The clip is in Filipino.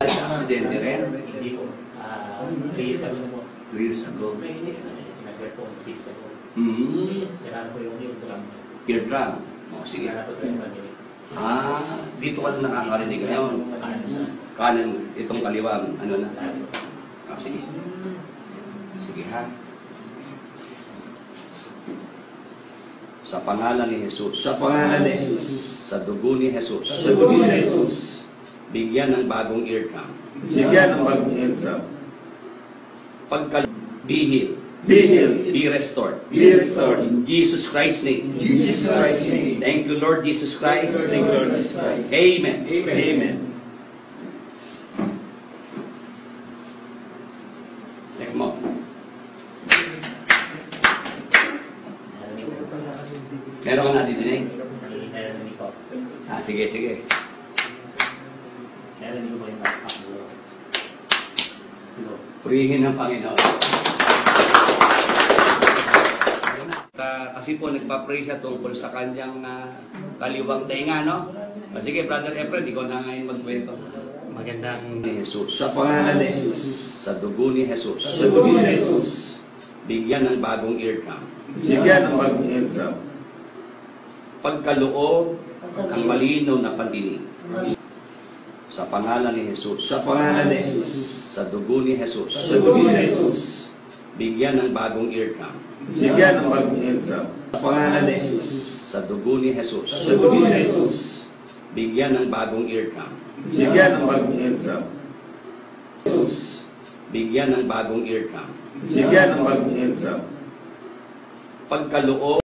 Aksidente rin? Hindi po. 3 years ago na po. 3 years ago. Nag-work po 6 ago. Kailangan po yung drum. Eardrum. O, sige. Kailangan po yung family. Dito ka na nakakarinig ngayon. Kanan, itong kaliwang, ano na. Sige. Sige ha. Sa pangalan ni Jesus. Sa pangalan ni Jesus. Sa dugo ni Jesus. Sa dugo ni Jesus. Bigyan ng bagong eardrum. Bigyan ng bagong eardrum. Bihil. Be healed. Be restored. Be restored. In Jesus Christ's name. In Jesus Christ's name. Thank you, Lord Jesus Christ. Thank you, Lord Jesus Christ. Amen. Amen. Amen. Check mo. Meron ka natidinig? Narinig po. Sige, sige. Narinig po yung paklo. Purihin ng Panginoon. Kasi po nagpa-pray siya tungkol sa kanyang kaliwang tenga, no? Sige, Brother Efren, ikaw na ngayon magkwento. Magandang ni Jesus. Sa pangalan ni Jesus. Sa dugo ni Jesus. Sa dugo ni Jesus. Bigyan ng bagong eardrum. Bigyan ng bagong eardrum. Pagkaloob ang malinaw na pandinig. Sa pangalan ni Jesus. Sa pangalan ni Jesus. Sa dugo ni Jesus. Sa dugo ni Jesus. Bigyan ng bagong eardrum. Bigyan ng bagong eardrum. Sa pangalan ni Jesus. Sa dugo ni Jesus. Sa dugo ni Jesus. Bigyan ng bagong eardrum. Bigyan ng bagong eardrum. Jesus. Bigyan ng bagong eardrum. Bigyan ng bagong eardrum. Pagkaloob